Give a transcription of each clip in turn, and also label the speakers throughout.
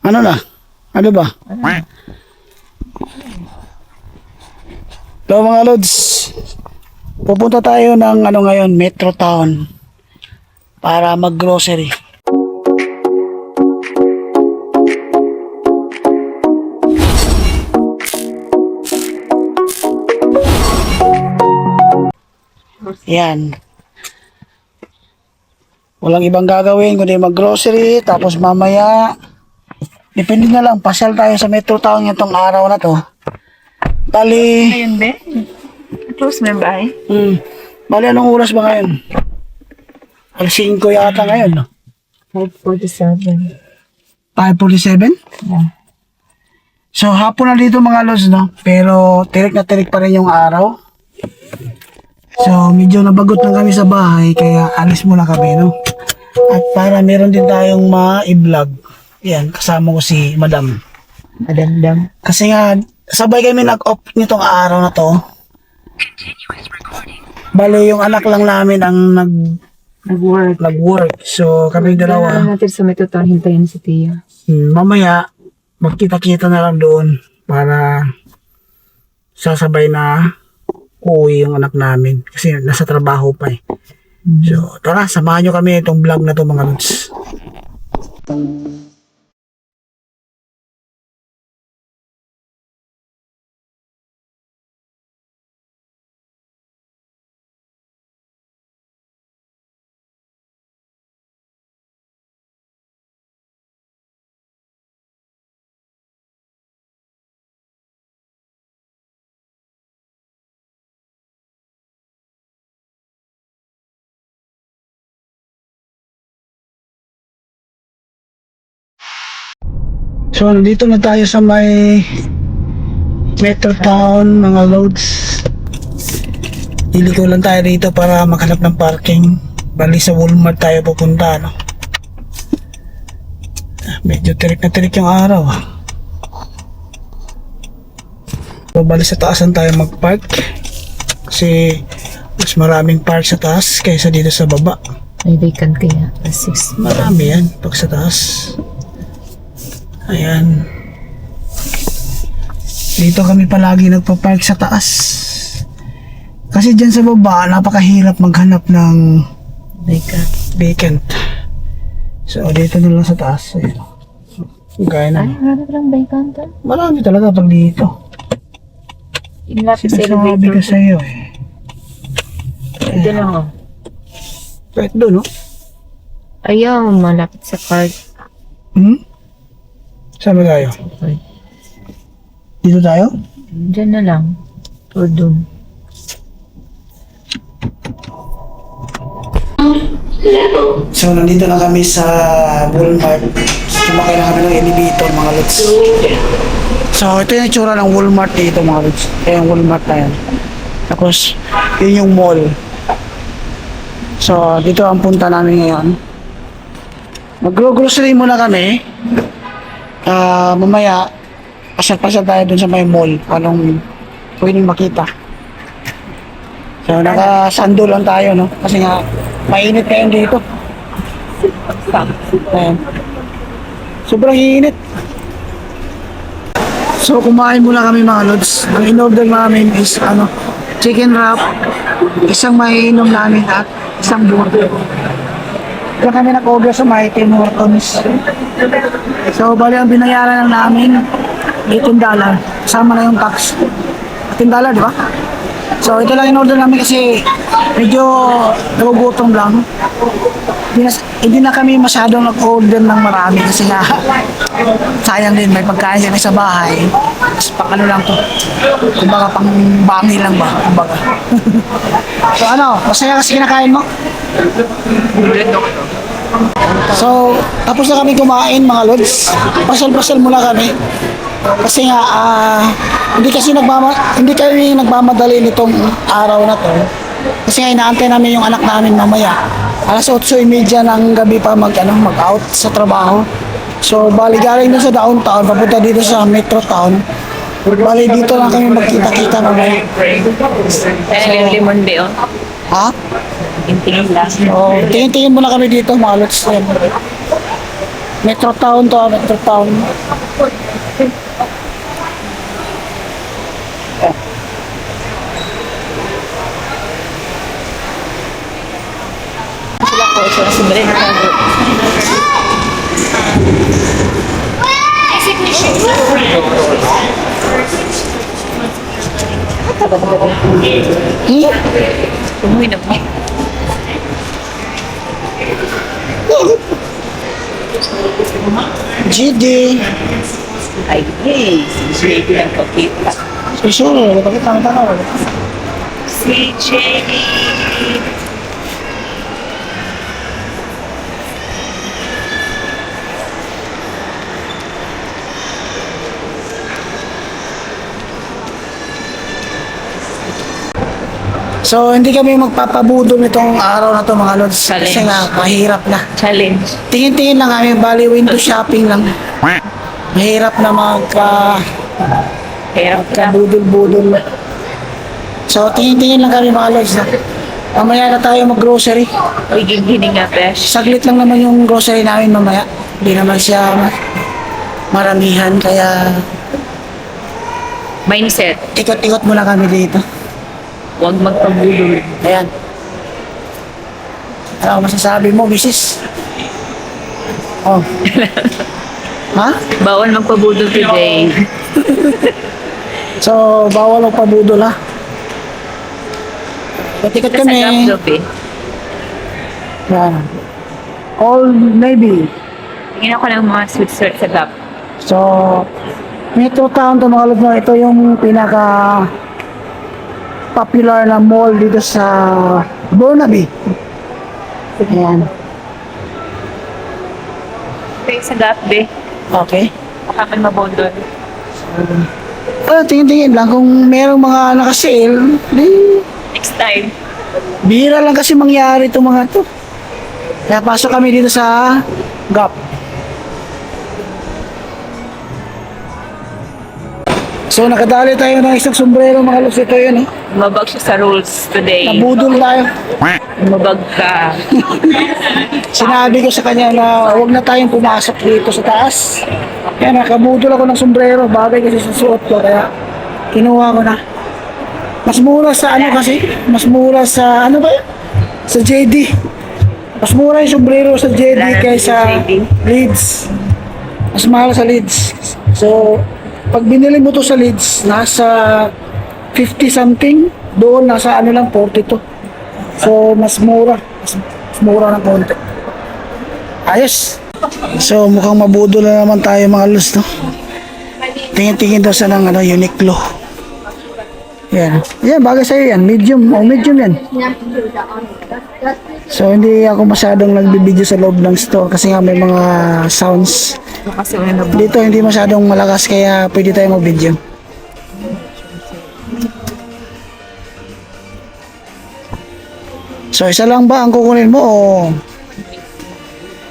Speaker 1: Ano na? Ano ba? So mga lods, pupunta tayo ng ano ngayon, Metro Town para mag-grocery. Yan. Walang ibang gagawin kundi mag-grocery, tapos mamaya depende na lang, pasyal tayo sa Metro Town itong araw na to. Bali,
Speaker 2: Ngayon, be? Close na ba eh?
Speaker 1: Bali, anong oras ba ngayon? Alas 5 yata ngayon, no?
Speaker 2: 5:47.
Speaker 1: 5:47?
Speaker 2: Yeah.
Speaker 1: So, hapon na dito mga lods, no? Pero, tirik na tirik pa rin yung araw. So, medyo nabagot lang kami sa bahay, kaya alis muna kami, no? At para meron din tayong ma-i-vlog. Yan, kasama ko si Madam.
Speaker 2: Madamdam.
Speaker 1: Kasi nga, sabay kami nag-off nitong araw na to. Bale, yung anak lang namin ang nag-work. So, kami dalawa.
Speaker 2: Dalawa natin sa Metro Town, hintayin si Tia.
Speaker 1: Mamaya, magkita-kita na lang doon para sasabay na uuwi yung anak namin. Kasi nasa trabaho pa eh. So, tara, samahan nyo kami itong vlog na to mga lods. So, nandito na tayo sa may Metro Town, mga loads. Iliko lang tayo dito para maghanap ng parking. Bali sa Walmart tayo pupunta, no? Medyo tirik na tirik yung araw. So, bali sa taasan tayo mag-park. Kasi mas maraming park sa taas kaysa dito sa baba.
Speaker 2: May vacant kaya. 6.
Speaker 1: Marami yan pag sa taas. Ayan. Dito kami palagi nagpa-park sa taas. Kasi dyan sa baba, napakahirap maghanap ng vacant. So, dito na lang sa taas. Ayan. Gaya na.
Speaker 2: Ay, harap lang vacant.
Speaker 1: Marami talaga pag dito.
Speaker 2: Inlapit sa
Speaker 1: Sinasabi ko
Speaker 2: elevator.
Speaker 1: sa iyo eh.
Speaker 2: Ito lang oh.
Speaker 1: Kahit doon, no?
Speaker 2: Ayaw, malapit sa card.
Speaker 1: Saan ba tayo? Dito tayo?
Speaker 2: Diyan na lang. Or doon.
Speaker 1: So, nandito na kami sa Walmart. Sumakay na kami ng elevator, mga lods. So, ito yung itsura ng Walmart dito, mga lods. Ito yung Walmart na yan. Tapos, yun yung mall. So, dito ang punta namin ngayon. Mag-grocery muna kami. Mamaya, pasal-pasal tayo dun sa may mall. Anong pwedeng makita. So, nakasando lang tayo, no? Kasi nga, mainit ngayon dito. Ayan. Sobrang init. So, kumain muna kami mga lods. Ang in-order namin is, chicken wrap, isang maiinom namin at isang burger. Kaya kami nag-order sa may Tim Hortons. So, bali ang binayaran lang namin, $18. Kasama na yung tax. $18, di ba? So, ito lang in-order namin kasi medyo nagugutom lang. Hindi na kami masyadong nag-order ng marami kasi nga sayang din, may pagkain kami sa bahay. Tapos pang ano lang to. Kumbaga pang bangi lang ba? Kumbaga. So masaya kasi kinakain mo? So, tapos na kami kumain mga lods. Pasal-pasal muna kami. Kasi nga, hindi kami nagmamadali nitong araw na to. Kasi nga inaantay namin yung anak namin mamaya. Alas 8:30 ng gabi pa mag-out sa trabaho. So, bali galing dun sa downtown, papunta dito sa Metro Town. Bali dito lang kami magkita-kita mamaya.
Speaker 2: Kaya yung limon be oh.
Speaker 1: Ha?
Speaker 2: Tingin lang.
Speaker 1: So, tingin-tingin muna kami dito, mga lods. Metro Town to, Metro Town.
Speaker 2: Sila po, so nasubalin na tayo. Umuwi na po.
Speaker 1: GD.
Speaker 2: Ay, hey, si JD lang pakita.
Speaker 1: Susunod, bakit ang tanaw?
Speaker 2: Si JD.
Speaker 1: So, hindi kami magpapabudol nitong araw na to mga lods. Kasi
Speaker 2: Challenge.
Speaker 1: nga, mahirap na.
Speaker 2: Challenge.
Speaker 1: Tingin-tingin lang kami, bali window shopping lang. Mahirap na
Speaker 2: Hirap ka.
Speaker 1: magkabudol-budol. So, tingin-tingin lang kami mga lods. Mamaya na tayo mag-grocery.
Speaker 2: Uy, gigini nga, besh.
Speaker 1: Saglit lang naman yung grocery namin mamaya. Hindi naman siya maramihan, kaya
Speaker 2: Mindset.
Speaker 1: ikot-ikot muna kami dito.
Speaker 2: Huwag magpabulol.
Speaker 1: Ayan. Ano masasabi mo, misis? Oh. Ha?
Speaker 2: Bawal magpabudol today.
Speaker 1: So, bawal ang pabudol ha? Ikot
Speaker 2: Sa
Speaker 1: kami.
Speaker 2: Gapdop eh.
Speaker 1: Yan. Old Navy.
Speaker 2: Tingin ako ng mga sweet sort sa Gap.
Speaker 1: So, Metro Town to mga lods mo. Ito yung pinaka popular na mall dito sa Burnaby. Ayan.
Speaker 2: Ito sa Gap, be.
Speaker 1: Okay.
Speaker 2: Baka man mabudol.
Speaker 1: Tingin-tingin lang kung merong mga naka-sale, di
Speaker 2: Next time.
Speaker 1: bihira lang kasi mangyari itong mga to. Kaya pasok kami dito sa Gap. So nakadali tayo ng isang sombrero mga lods. Ito yun eh.
Speaker 2: Mabag siya sa rules today.
Speaker 1: Nabudol tayo.
Speaker 2: Mabag ka.
Speaker 1: Sinabi ko sa kanya na huwag na tayong pumasok dito sa taas. Kaya nakabudol ako ng sombrero. Bagay kasi sa suot ko. Kaya kinuha ko na. Mas mura sa ano kasi? Mas mura sa ano ba yun? Sa JD. Mas mura yung sombrero sa JD
Speaker 2: Wala na
Speaker 1: kaysa
Speaker 2: sa JD.
Speaker 1: Leeds. Mas mahal sa Leeds. So, pag binili mo to sa Leeds, nasa 50 something. Doon nasa ano lang, 42. So, mas mura. Mas mura ng konti. Ayos. So, mukhang mabudol na naman tayo mga lods, no? Tingin-tingin daw sa ng ano, Uniqlo. Yan. Yan, bagay sa'yo yan. Medium. Oh, medium yan. So, hindi ako masyadong nagbibideo sa loob ng store kasi nga may mga sounds.
Speaker 2: Kasi una na
Speaker 1: Dito hindi masyadong malakas kaya pwede tayo mag-video. So, isa lang ba ang kukunin mo o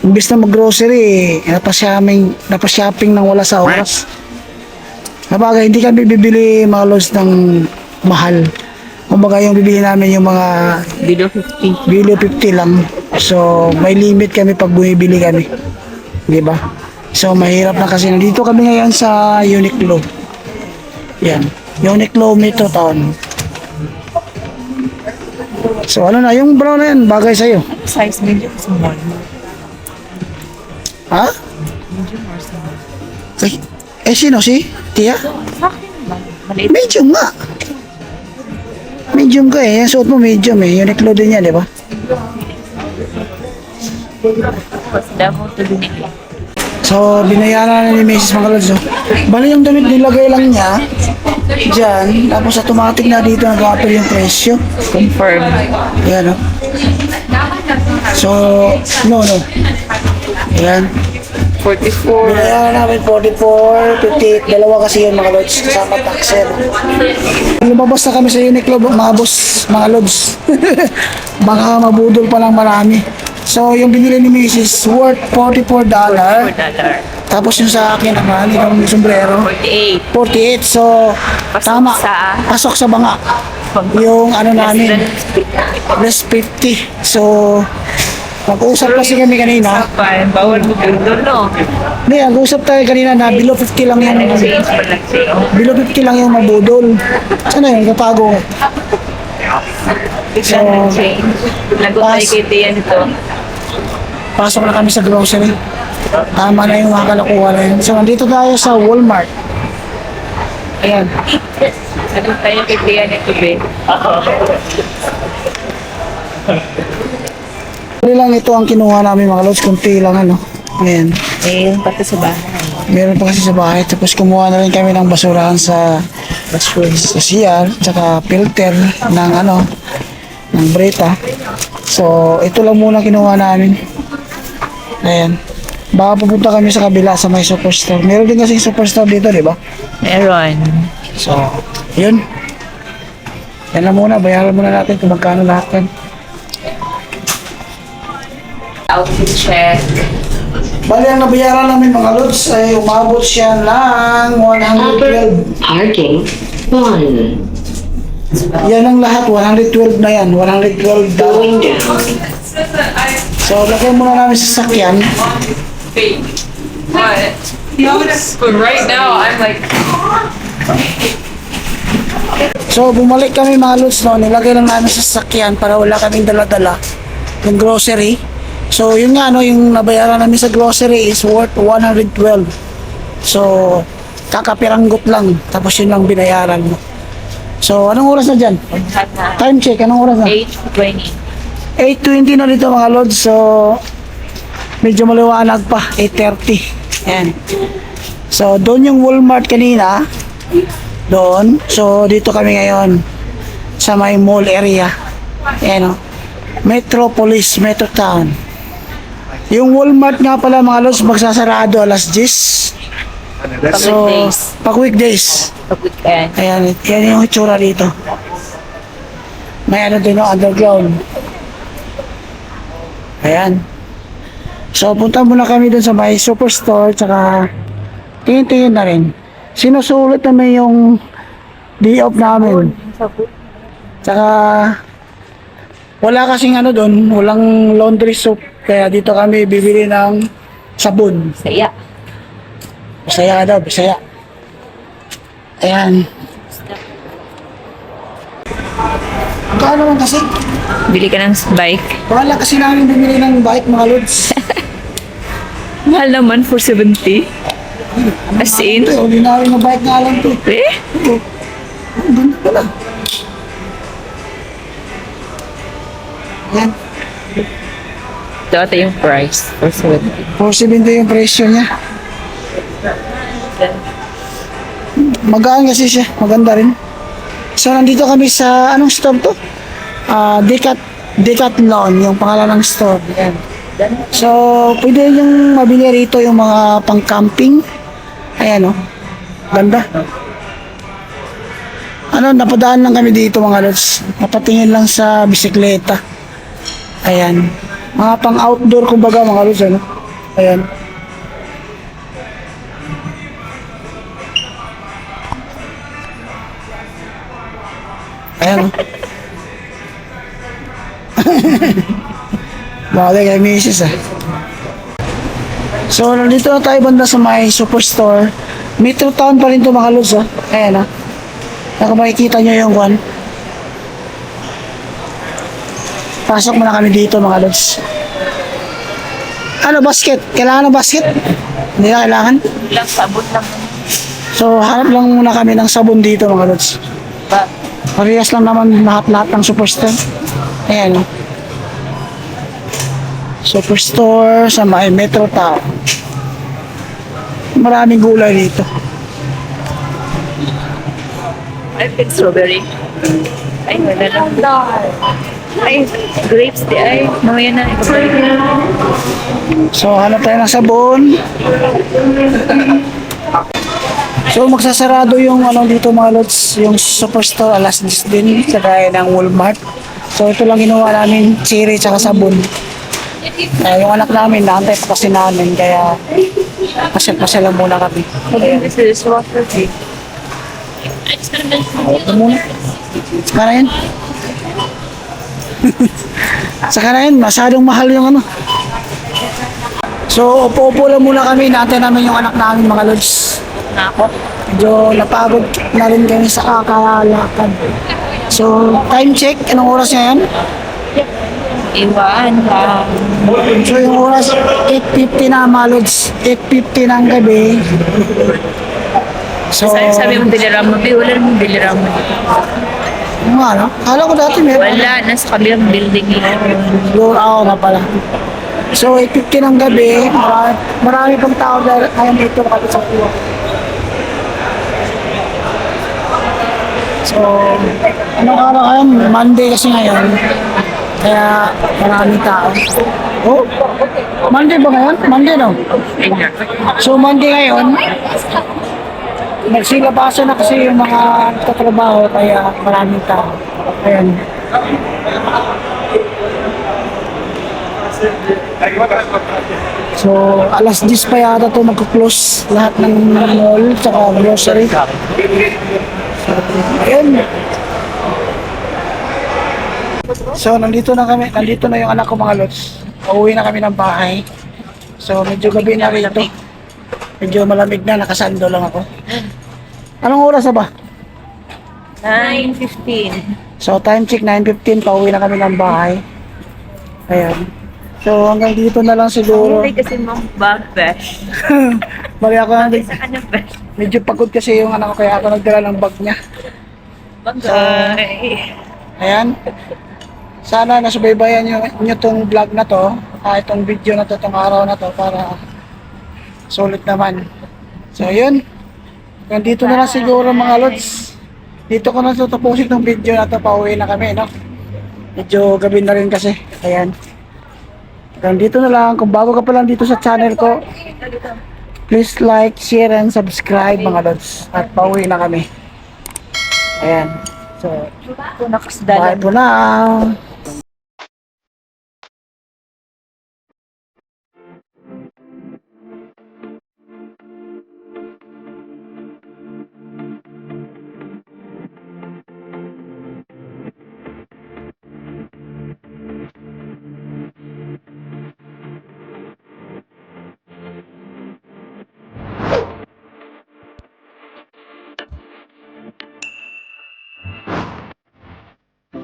Speaker 1: imbis na mag-grocery, napa-shopping nang wala sa oras? Sabagay, hindi kami bibili mga lods ng mahal. Kumbaga yung bibili namin yung mga
Speaker 2: below 50.
Speaker 1: below 50 lang. So, may limit kami pag bumibili kami. Di ba? So, mahirap na kasi nandito kami ngayon sa Uniqlo. Yan. Uniqlo Metro Town. So, ano na, yung brown na yan, bagay sa'yo.
Speaker 2: Size medium sa mall.
Speaker 1: Ha?
Speaker 2: Medium or small?
Speaker 1: Sino si? Tia?
Speaker 2: Sa akin ba? Maliit.
Speaker 1: Medium nga. Medium ka eh. Yung suot mo medium eh. Uniqlo din yan, di ba?
Speaker 2: Mas damo to binili.
Speaker 1: So, binayaran na ni Mrs. mga lods. Oh. Bali yung damit nilagay lang niya dyan. Tapos automatic na dito nag-appear yung presyo.
Speaker 2: Confirm.
Speaker 1: Ayan, oh. So, no. Ayan.
Speaker 2: 44.
Speaker 1: Binayaran namin 44, 58. Dalawa kasi yun mga lods. Kasama taxer. Lumabas na kami sa Uniqlo mga boss, mga lods. Baka mabudol pa lang marami. So, yung binili ni Mrs. worth $44.
Speaker 2: $4.
Speaker 1: Tapos yung sa akin naman, yung sombrero,
Speaker 2: 48.
Speaker 1: 48. So,
Speaker 2: Pasok
Speaker 1: tama.
Speaker 2: sa-
Speaker 1: Pasok sa banga. Yung ano namin, less 50. So, Nag-usap kasi kami kanina.
Speaker 2: Sapan, bawal mo doon, no?
Speaker 1: Hindi, nag-usap tayo kanina na below 50 lang yan.
Speaker 2: Change pa lang sa'yo.
Speaker 1: Below 50 lang yung mabudol. Sana yun, katago.
Speaker 2: Bigla na change. Lagot tayo kay Tia nito.
Speaker 1: Pasok na kami sa grocery. Tama na yung mga kalakuha na yun. So, nandito tayo sa Walmart. Ayan.
Speaker 2: Lagot tayo kay Tia nito, be.
Speaker 1: Kunti lang ito ang kinuha namin mga lods. Kunti lang ano. Ayan.
Speaker 2: Eh, pati sa bahay.
Speaker 1: Meron pa kasi sa bahay. Tapos kumuha na rin kami ng basurahan sa CR. Tsaka filter ng ano. Ng Brita. So, ito lang muna kinuha namin. Ayan. Baka pupunta kami sa kabila sa may superstore. Meron din kasi superstore dito, di ba?
Speaker 2: Meron.
Speaker 1: So, yun. Yan lang muna. Bayaran muna natin kung magkano lahat yan.
Speaker 2: Outfit check.
Speaker 1: Bali, ang nabayaran namin mga lods ay umabot siya ng 112.
Speaker 3: Parking 1.
Speaker 1: Yan ang lahat, 112 na yan. 112
Speaker 3: Going down.
Speaker 1: So, lagay muna namin sa sakyan.
Speaker 4: Fake. What? But right now, I'm like,
Speaker 1: So, bumalik kami mga lods, no? Nilagay lang namin sa sakyan para wala kaming dala-dala. Yung grocery. So, yun nga, no? Yung nabayaran namin sa grocery is worth 112. So, kakapiranggot lang. Tapos yun lang binayaran mo. So, anong oras na dyan? Time check, anong oras na?
Speaker 2: 8:20.
Speaker 1: 8:20 na dito mga lods. So, medyo maliwanag pa. 8:30. Ayan. So, doon yung Walmart kanina. Doon. So, dito kami ngayon. Sa may mall area. Ayan o. Metropolis, Metro Town. Yung Walmart nga pala mga lods, magsasarado alas 10. So,
Speaker 2: weekdays.
Speaker 1: pag weekdays.
Speaker 2: Pag weekend.
Speaker 1: Ayan, yan yung itsura dito. May ano din yung underground. Ayan. So, punta muna kami dun sa may superstore, tsaka tingin-tingin na rin. Sinusulit namin yung day off namin. Tsaka, wala kasing ano dun, walang laundry soap. Kaya dito kami bibili ng sabon.
Speaker 2: Saya.
Speaker 1: Bisaya ka daw, Bisaya. Ayan. Kano naman kasi?
Speaker 2: Bili ka ng bike.
Speaker 1: Wala kasi namin bumili ng bike mga lods.
Speaker 2: Mahal naman for 70. As in?
Speaker 1: Ito, ordinary na bike nga lang to.
Speaker 2: Eh?
Speaker 1: Ang ganda pala. Yan.
Speaker 2: Ito ata yung price for 70.
Speaker 1: 470 yung presyo niya. Magaan kasi siya. Maganda rin. So, nandito kami sa, anong store to? Decathlon, yung pangalan ng store. Yan. So, pwede yung mabili rito yung mga pang-camping. Ayan, oh. Ganda. Ano, napadaan lang kami dito mga lods. Napatingin lang sa bisikleta. Ayan. Mga pang-outdoor kumbaga mga lods, ano? Ayan. Ayan, oh. Bagay kay Mrs. ah. So, nandito na tayo banda sa may superstore. Metro Town pa rin to mga lods, ah. Ayan, ah. Kung makikita nyo yung one. Pasok muna kami dito mga lods. Ano, basket? Kailangan ng basket? Hindi na kailangan?
Speaker 2: Lang sabon lang.
Speaker 1: So, hanap lang muna kami ng sabon dito mga lods.
Speaker 2: Ba?
Speaker 1: Parehas lang naman lahat-lahat ng superstore. Ayan, oh. Superstore sa may Metro Town. Maraming gulay dito.
Speaker 2: I think strawberry. Ay, wala lang. Ay, grapes di ay. Mamaya na.
Speaker 1: So, hanap tayo ng sabon. So, magsasarado yung ano dito mga lods, yung superstore alas 10 din, sa gaya ng Walmart. So, ito lang ginawa namin, cherry tsaka sabon. Yung anak namin, naantay pa kasi namin, kaya pasyal-pasyal lang muna kami. Ayan.
Speaker 2: This is water tea.
Speaker 1: Ito muna. Para yan. Saka na yun, masyadong mahal yung ano. So, upo-upo lang muna kami. Natin namin yung anak namin mga lods.
Speaker 2: Ako.
Speaker 1: Medyo napagod na rin kami sa kakalakad. So, time check. Anong oras ngayon?
Speaker 2: Iwan lang.
Speaker 1: So, yung oras, 8:50 na mga lods. 8:50 ng gabi. So,
Speaker 2: Sabi mo diliram mo, wala namang diliram mo.
Speaker 1: ano nga, no? Kala ko dati meron.
Speaker 2: Wala, nasa kabilang building yun.
Speaker 1: Siguro ako nga pala. So, 8:50 ng gabi, marami pang tao dahil ngayon dito kami sa kuwa. So, anong araw ngayon? Monday kasi ngayon. Kaya marami tao. Oh, Monday ba ngayon? Monday no? So, Monday ngayon, nagsilabasan na kasi yung mga nagtatrabaho kaya maraming tao. Ayan. So, alas 10 pa yata ito magka-close lahat ng mall tsaka grocery. So, ayun. So, nandito na kami. Nandito na yung anak ko mga lods. Pauwi na kami ng bahay. So, medyo gabi na rito. Medyo malamig na. Nakasando lang ako. Anong oras na ba?
Speaker 2: 9:15.
Speaker 1: So, time check 9:15. Pauwi na kami ng bahay. Ayan. So, hanggang dito na lang siguro.
Speaker 2: Hindi kasi mong bag, besh.
Speaker 1: Mali ako na.
Speaker 2: Isa ka na, besh.
Speaker 1: Medyo pagod kasi yung anak ko kaya ako nagdala ng bag niya.
Speaker 2: Bagay.
Speaker 1: Ayan. Sana nasubaybayan nyo tong vlog na to, itong video na to, itong araw na to para sulit naman. So yun. Dito na lang siguro mga lods. Dito ko na tatapusin itong video na to, pauwi na kami, no? Medyo gabi na rin kasi. Ayan. Dito na lang. Kung bago ka pa lang dito sa channel ko, please like, share, and subscribe mga lods. At pauwi na kami. Ayan. So,
Speaker 2: Ito na kasi
Speaker 1: bye po na.